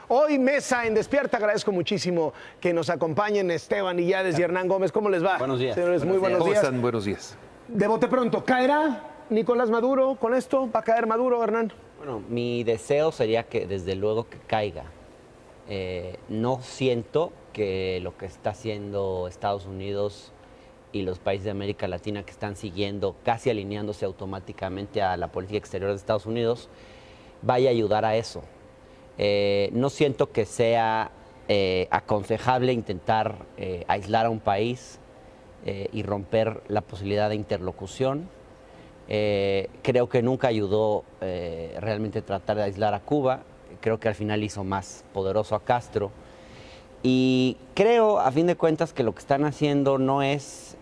Hoy mesa en Despierta. Agradezco muchísimo que nos acompañen Esteban Illades y Hernán Gómez. ¿Cómo les va? Buenos días. Señores, muy buenos días. ¿Cómo están? Buenos días. De bote pronto, ¿caerá Nicolás Maduro con esto? ¿Va a caer Maduro, Hernán? Bueno, mi deseo sería que desde luego que caiga. No siento que lo que está haciendo Estados Unidos y los países de América Latina que están siguiendo, casi alineándose automáticamente a la política exterior de Estados Unidos, vaya a ayudar a eso. No siento que sea aconsejable intentar aislar a un país y romper la posibilidad de interlocución. Creo que nunca ayudó realmente tratar de aislar a Cuba. Creo que al final hizo más poderoso a Castro. Y creo, a fin de cuentas, que lo que están haciendo no es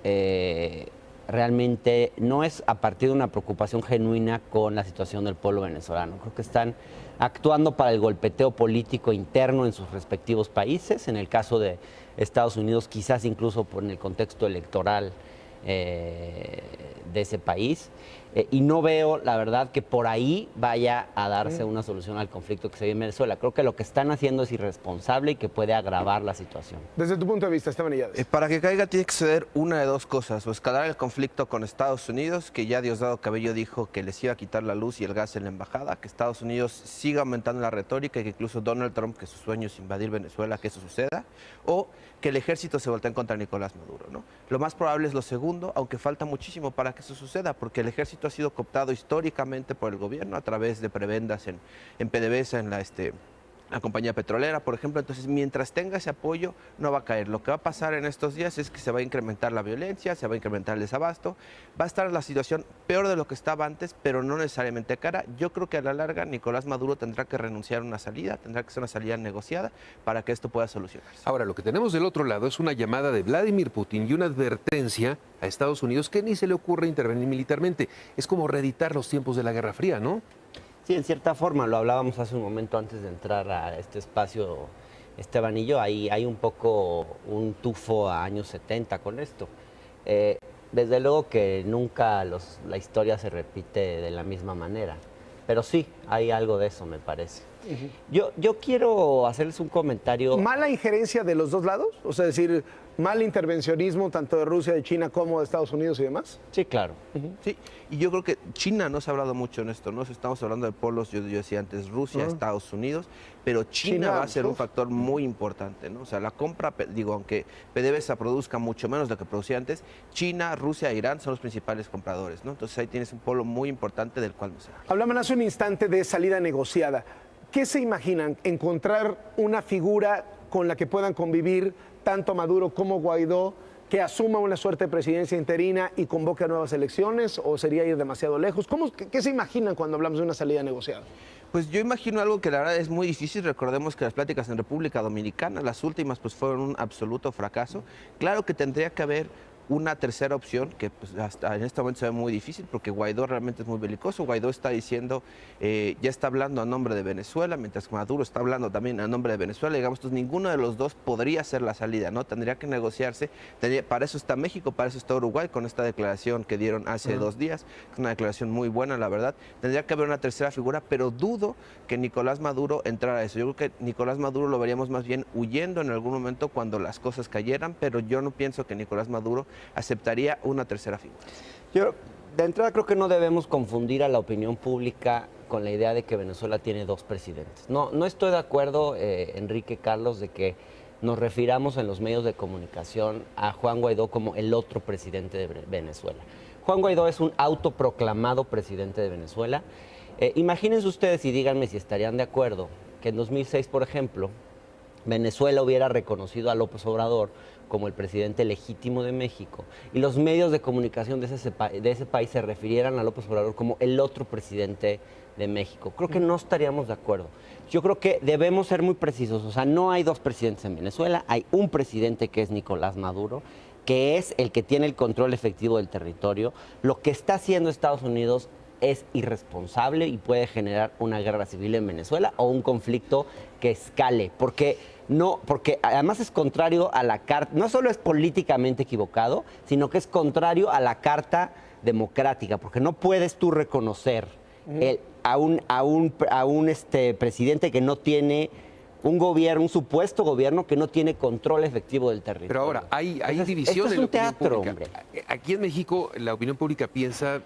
realmente, no es a partir de una preocupación genuina con la situación del pueblo venezolano. Creo que están actuando para el golpeteo político interno en sus respectivos países. En el caso de Estados Unidos, quizás incluso por el contexto electoral de ese país. Y no veo, la verdad, que por ahí vaya a darse una solución al conflicto que se vive en Venezuela. Creo que lo que están haciendo es irresponsable y que puede agravar la situación. Desde tu punto de vista, Esteban Illades. Para que caiga tiene que suceder una de dos cosas, o escalar el conflicto con Estados Unidos, que ya Diosdado Cabello dijo que les iba a quitar la luz y el gas en la embajada, que Estados Unidos siga aumentando la retórica y que incluso Donald Trump, que su sueño es invadir Venezuela, que eso suceda, o que el ejército se voltee contra Nicolás Maduro, ¿no? Lo más probable es lo segundo, aunque falta muchísimo para que eso suceda, porque el ejército ha sido cooptado históricamente por el gobierno a través de prebendas en PDVSA, en la compañía petrolera, por ejemplo. Entonces, mientras tenga ese apoyo, no va a caer. Lo que va a pasar en estos días es que se va a incrementar la violencia, se va a incrementar el desabasto, va a estar la situación peor de lo que estaba antes, pero no necesariamente cara. Yo creo que a la larga Nicolás Maduro tendrá que renunciar a una salida, tendrá que ser una salida negociada para que esto pueda solucionarse. Ahora, lo que tenemos del otro lado es una llamada de Vladimir Putin y una advertencia a Estados Unidos que ni se le ocurre intervenir militarmente. Es como reeditar los tiempos de la Guerra Fría, ¿no? Sí, en cierta forma, lo hablábamos hace un momento antes de entrar a este espacio, Esteban y yo, hay un poco un tufo a años 70 con esto. Desde luego que nunca la historia se repite de la misma manera, pero sí, hay algo de eso, me parece. Yo quiero hacerles un comentario. ¿Mala injerencia de los dos lados? O sea, decir, mal intervencionismo tanto de Rusia, de China como de Estados Unidos y demás. Sí, claro. Sí, y yo creo que China no se ha hablado mucho en esto, ¿no? Estamos hablando de polos, yo decía antes, Rusia, Estados Unidos, pero China va a ser un factor muy importante, ¿no? O sea, la compra, digo, aunque PDVSA produzca mucho menos de lo que producía antes, China, Rusia e Irán son los principales compradores, ¿no? Entonces ahí tienes un polo muy importante del cual no se habla. Hablaban hace un instante de salida negociada. ¿Qué se imaginan? ¿Encontrar una figura con la que puedan convivir tanto Maduro como Guaidó, que asuma una suerte de presidencia interina y convoque a nuevas elecciones, o sería ir demasiado lejos? ¿Qué se imaginan cuando hablamos de una salida negociada? Pues yo imagino algo que la verdad es muy difícil. Recordemos que las pláticas en República Dominicana, las últimas, pues fueron un absoluto fracaso. Claro que tendría que haber una tercera opción, que pues hasta en este momento se ve muy difícil porque Guaidó realmente es muy belicoso. Guaidó está diciendo, ya está hablando a nombre de Venezuela, mientras que Maduro está hablando también a nombre de Venezuela. Digamos, entonces ninguno de los dos podría ser la salida, ¿no? Tendría que negociarse. Para eso está México, para eso está Uruguay, con esta declaración que dieron hace 2 días. Es una declaración muy buena, la verdad. Tendría que haber una tercera figura, pero dudo que Nicolás Maduro entrara a eso. Yo creo que Nicolás Maduro lo veríamos más bien huyendo en algún momento cuando las cosas cayeran, pero yo no pienso que Nicolás Maduro aceptaría una tercera figura. Yo, de entrada, creo que no debemos confundir a la opinión pública con la idea de que Venezuela tiene 2 presidentes. No estoy de acuerdo, Enrique, Carlos, de que nos refiramos en los medios de comunicación a Juan Guaidó como el otro presidente de Venezuela. Juan Guaidó es un autoproclamado presidente de Venezuela. Imagínense ustedes y díganme si estarían de acuerdo que en 2006, por ejemplo, Venezuela hubiera reconocido a López Obrador como el presidente legítimo de México y los medios de comunicación de ese país se refirieran a López Obrador como el otro presidente de México. Creo que no estaríamos de acuerdo. Yo creo que debemos ser muy precisos. O sea, no hay 2 presidentes en Venezuela, hay un presidente que es Nicolás Maduro, que es el que tiene el control efectivo del territorio. Lo que está haciendo Estados Unidos es irresponsable y puede generar una guerra civil en Venezuela o un conflicto que escale, porque además es contrario a la carta, no solo es políticamente equivocado, sino que es contrario a la Carta Democrática, porque no puedes tú reconocer a un presidente que no tiene un gobierno, un supuesto gobierno que no tiene control efectivo del territorio. Pero ahora, hay Entonces, división esto es en la un opinión teatro, pública. hombre. Aquí en México, la opinión pública piensa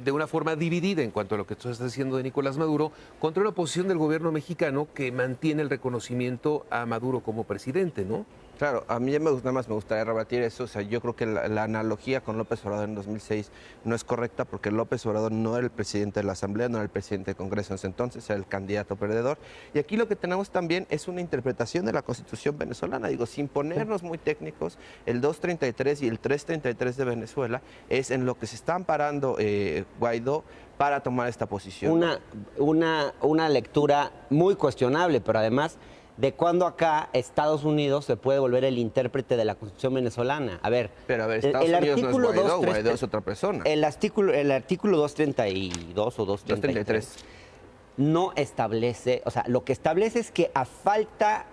de una forma dividida en cuanto a lo que tú estás diciendo de Nicolás Maduro, contra una posición del gobierno mexicano que mantiene el reconocimiento a Maduro como presidente, ¿no? Claro, a mí nada más me gustaría rebatir eso. O sea, yo creo que la analogía con López Obrador en 2006 no es correcta porque López Obrador no era el presidente de la Asamblea, no era el presidente del Congreso en ese entonces, era el candidato perdedor. Y aquí lo que tenemos también es una interpretación de la Constitución venezolana. Digo, sin ponernos muy técnicos, el 233 y el 333 de Venezuela es en lo que se está amparando Guaidó para tomar esta posición. Una lectura muy cuestionable, pero además, ¿de cuándo acá Estados Unidos se puede volver el intérprete de la Constitución venezolana? A ver, Pero a ver, Estados Unidos no es Guaidó, Guaidó es otra persona. El artículo 232 o 233 no establece, o sea, lo que establece es que a falta,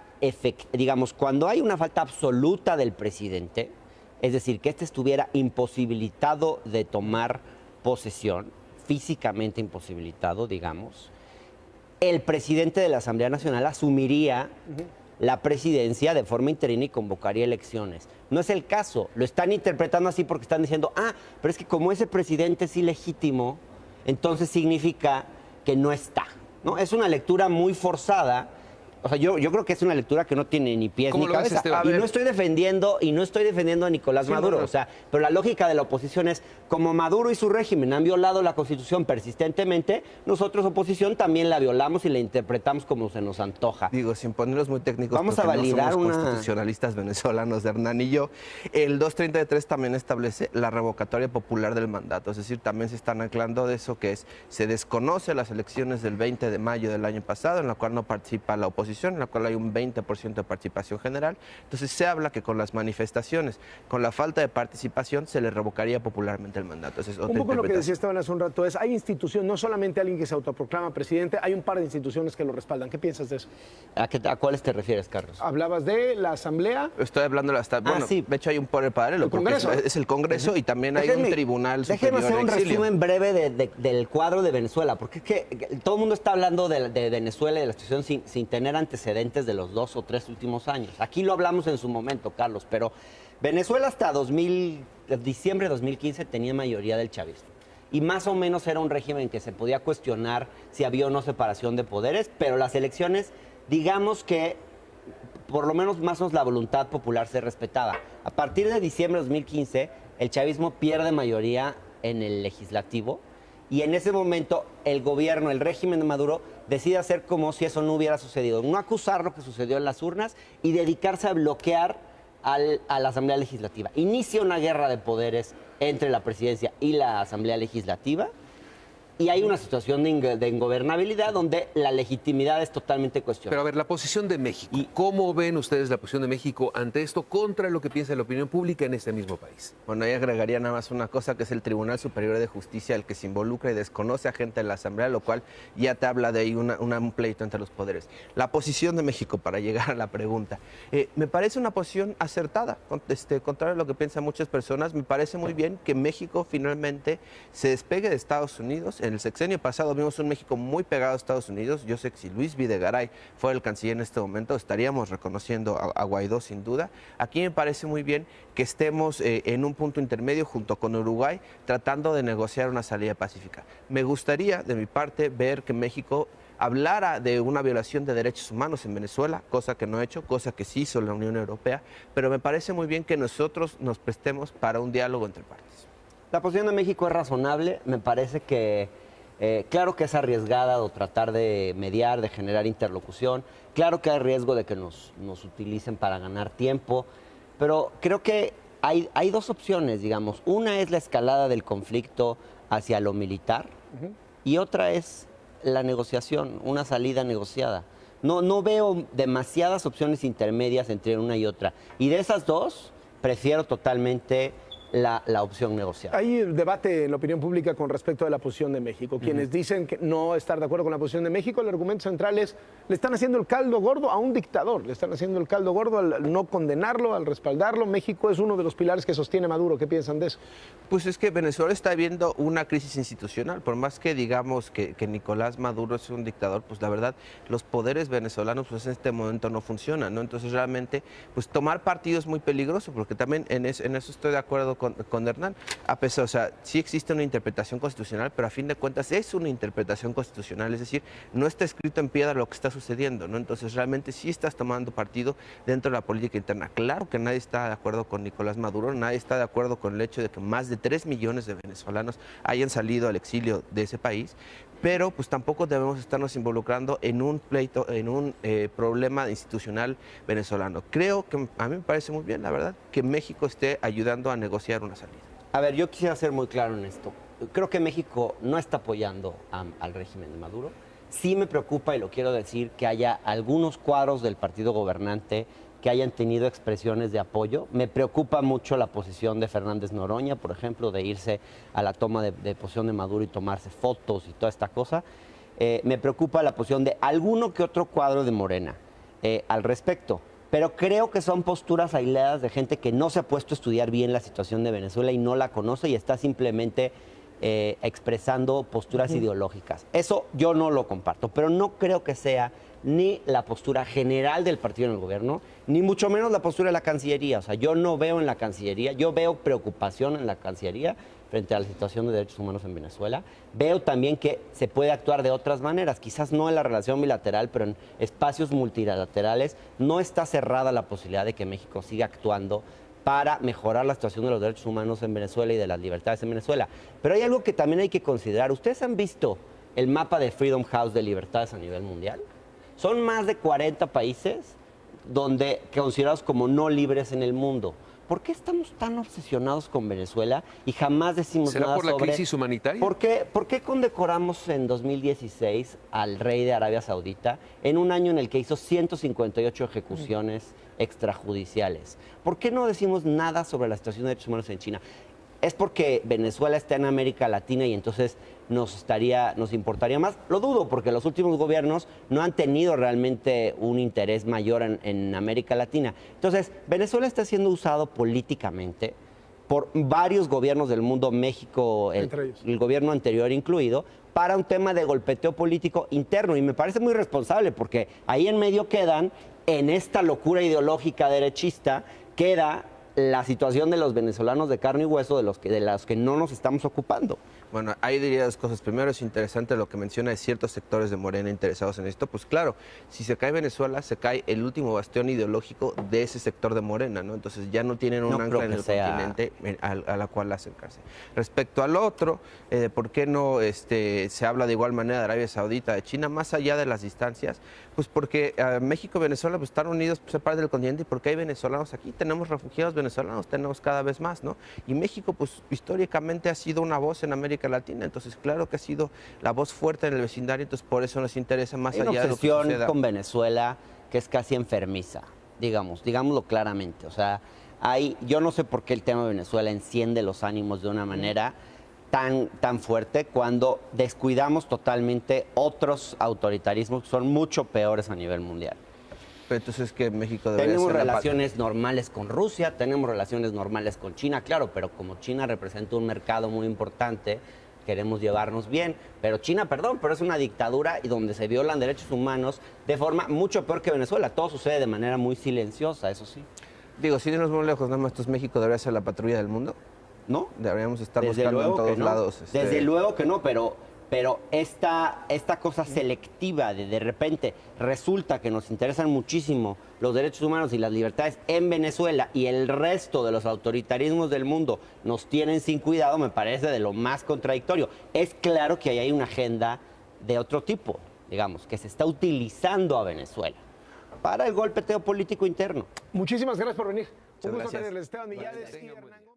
digamos, cuando hay una falta absoluta del presidente, es decir, que éste estuviera imposibilitado de tomar posesión, físicamente imposibilitado, digamos, el presidente de la Asamblea Nacional asumiría la presidencia de forma interina y convocaría elecciones. No es el caso, lo están interpretando así porque están diciendo, pero es que como ese presidente es ilegítimo, entonces significa que no está, ¿no? Es una lectura muy forzada. O sea, yo creo que es una lectura que no tiene ni pies ni cabeza. Y no estoy defendiendo a Nicolás Maduro. O sea, pero la lógica de la oposición es, como Maduro y su régimen han violado la Constitución persistentemente, nosotros, oposición, también la violamos y la interpretamos como se nos antoja. Digo, sin ponerlos muy técnicos, vamos a validar no somos constitucionalistas venezolanos, Hernán y yo. El 233 también establece la revocatoria popular del mandato. Es decir, también se están anclando de eso, que es, se desconoce las elecciones del 20 de mayo del año pasado, en la cual no participa la oposición, en la cual hay un 20% de participación general. Entonces se habla que con las manifestaciones, con la falta de participación, se le revocaría popularmente el mandato. Esa es otra un poco lo que decía interpretación. Esteban hace un rato es, hay instituciones, no solamente alguien que se autoproclama presidente, hay un par de instituciones que lo respaldan. ¿Qué piensas de eso? ¿A cuáles te refieres, Carlos? Hablabas de la Asamblea. Estoy hablando de la... Bueno, sí. de hecho hay un poder paralelo, El porque Congreso. es el Congreso y también hay un tribunal superior Déjenme hacer un de exilio. resumen breve del cuadro de Venezuela, porque es que todo el mundo está hablando de Venezuela y de la situación sin tener antecedentes de los 2 o 3 últimos años. Aquí lo hablamos en su momento, Carlos, pero Venezuela hasta diciembre de 2015 tenía mayoría del chavismo. Y más o menos era un régimen que se podía cuestionar si había o no separación de poderes, pero las elecciones, digamos que por lo menos más o menos la voluntad popular se respetaba. A partir de diciembre de 2015, el chavismo pierde mayoría en el legislativo y en ese momento el gobierno, el régimen de Maduro, decide hacer como si eso no hubiera sucedido. No acusar lo que sucedió en las urnas y dedicarse a bloquear a la Asamblea Legislativa. Inicia una guerra de poderes entre la presidencia y la Asamblea Legislativa y hay una situación de ingobernabilidad donde la legitimidad es totalmente cuestionada. Pero a ver, la posición de México. ¿Cómo ven ustedes la posición de México ante esto contra lo que piensa la opinión pública en este mismo país? Bueno, ahí agregaría nada más una cosa, que es el Tribunal Superior de Justicia, el que se involucra y desconoce a gente de la Asamblea, lo cual ya te habla de ahí un pleito entre los poderes. La posición de México, para llegar a la pregunta, me parece una posición acertada, contrario a lo que piensan muchas personas. Me parece muy bien que México finalmente se despegue de Estados Unidos. En el sexenio pasado vimos un México muy pegado a Estados Unidos. Yo sé que si Luis Videgaray fuera el canciller en este momento, estaríamos reconociendo a Guaidó sin duda. Aquí me parece muy bien que estemos en un punto intermedio junto con Uruguay, tratando de negociar una salida pacífica. Me gustaría, de mi parte, ver que México hablara de una violación de derechos humanos en Venezuela, cosa que no ha hecho, cosa que sí hizo la Unión Europea, pero me parece muy bien que nosotros nos prestemos para un diálogo entre partes. La posición de México es razonable, me parece que claro que es arriesgada o tratar de mediar, de generar interlocución, claro que hay riesgo de que nos utilicen para ganar tiempo, pero creo que hay dos opciones, digamos. Una es la escalada del conflicto hacia lo militar y otra es la negociación, una salida negociada. No veo demasiadas opciones intermedias entre una y otra. Y de esas dos, prefiero totalmente la opción negociada. Hay debate en la opinión pública con respecto a la posición de México. Quienes dicen que no estar de acuerdo con la posición de México, el argumento central es, le están haciendo el caldo gordo a un dictador, le están haciendo el caldo gordo al no condenarlo, al respaldarlo. México es uno de los pilares que sostiene Maduro. ¿Qué piensan de eso? Pues es que Venezuela está viviendo una crisis institucional. Por más que digamos que Nicolás Maduro es un dictador, pues la verdad, los poderes venezolanos pues en este momento no funcionan, ¿no? Entonces realmente, pues tomar partido es muy peligroso, porque también en eso estoy de acuerdo con Hernán. A pesar, o sea, sí existe una interpretación constitucional, pero a fin de cuentas es una interpretación constitucional, es decir, no está escrito en piedra lo que está sucediendo, ¿no? Entonces realmente sí estás tomando partido dentro de la política interna. Claro que nadie está de acuerdo con Nicolás Maduro, nadie está de acuerdo con el hecho de que más de 3 millones de venezolanos hayan salido al exilio de ese país, pero pues tampoco debemos estarnos involucrando en un pleito, en un problema institucional venezolano. Creo que a mí me parece muy bien, la verdad, que México esté ayudando a negociar una salida. A ver, yo quisiera ser muy claro en esto. Creo que México no está apoyando al régimen de Maduro. Sí me preocupa, y lo quiero decir, que haya algunos cuadros del partido gobernante que hayan tenido expresiones de apoyo. Me preocupa mucho la posición de Fernández Noroña, por ejemplo, de irse a la toma de posición de Maduro y tomarse fotos y toda esta cosa. Me preocupa la posición de alguno que otro cuadro de Morena al respecto. Pero creo que son posturas aisladas de gente que no se ha puesto a estudiar bien la situación de Venezuela y no la conoce y está simplemente expresando posturas ideológicas. Eso yo no lo comparto, pero no creo que sea ni la postura general del partido en el gobierno, ni mucho menos la postura de la Cancillería. O sea, yo no veo en la Cancillería, yo veo preocupación en la Cancillería frente a la situación de derechos humanos en Venezuela. Veo también que se puede actuar de otras maneras, quizás no en la relación bilateral, pero en espacios multilaterales no está cerrada la posibilidad de que México siga actuando para mejorar la situación de los derechos humanos en Venezuela y de las libertades en Venezuela. Pero hay algo que también hay que considerar. ¿Ustedes han visto el mapa de Freedom House de libertades a nivel mundial? Son más de 40 países considerados como no libres en el mundo. ¿Por qué estamos tan obsesionados con Venezuela y jamás decimos ¿Será nada por la sobre... crisis humanitaria? ¿Por qué condecoramos en 2016 al rey de Arabia Saudita en un año en el que hizo 158 ejecuciones extrajudiciales? ¿Por qué no decimos nada sobre la situación de derechos humanos en China? ¿Es porque Venezuela está en América Latina y entonces nos importaría más? Lo dudo, porque los últimos gobiernos no han tenido realmente un interés mayor en América Latina. Entonces, Venezuela está siendo usado políticamente por varios gobiernos del mundo, México, el gobierno anterior incluido, para un tema de golpeteo político interno. Y me parece muy responsable, porque ahí en medio quedan, en esta locura ideológica derechista, queda la situación de los venezolanos de carne y hueso de los que no nos estamos ocupando. Bueno, ahí diría dos cosas. Primero, es interesante lo que menciona de ciertos sectores de Morena interesados en esto. Pues claro, si se cae Venezuela, se cae el último bastión ideológico de ese sector de Morena, ¿no? Entonces ya no tienen un ancla en el continente a la cual acercarse. Respecto al otro, ¿por qué no se habla de igual manera de Arabia Saudita, de China, más allá de las distancias? Pues porque México y Venezuela pues, están unidos por ser parte del continente y porque hay venezolanos aquí. Tenemos refugiados venezolanos, tenemos cada vez más, ¿no? Y México, pues históricamente ha sido una voz en América Latina, entonces claro que ha sido la voz fuerte en el vecindario, entonces por eso nos interesa más allá de lo que suceda. Con Venezuela que es casi enfermiza, digámoslo claramente. O sea, yo no sé por qué el tema de Venezuela enciende los ánimos de una manera tan fuerte cuando descuidamos totalmente otros autoritarismos que son mucho peores a nivel mundial. Pero entonces que México debería Tenemos ser relaciones normales con Rusia, tenemos relaciones normales con China, claro, pero como China representa un mercado muy importante, queremos llevarnos bien. Pero China, pero es una dictadura y donde se violan derechos humanos de forma mucho peor que Venezuela. Todo sucede de manera muy silenciosa, eso sí. Digo, si irnos muy lejos, nada más, entonces México debería ser la patrulla del mundo. ¿No? Deberíamos estar buscando en todos lados. Desde luego que no, pero esta cosa selectiva de repente resulta que nos interesan muchísimo los derechos humanos y las libertades en Venezuela y el resto de los autoritarismos del mundo nos tienen sin cuidado, me parece de lo más contradictorio. Es claro que ahí hay una agenda de otro tipo, digamos, que se está utilizando a Venezuela para el golpeteo político interno. Muchísimas gracias por venir. Un gusto gracias. tenerles, Esteban Millares y Hernán Gómez.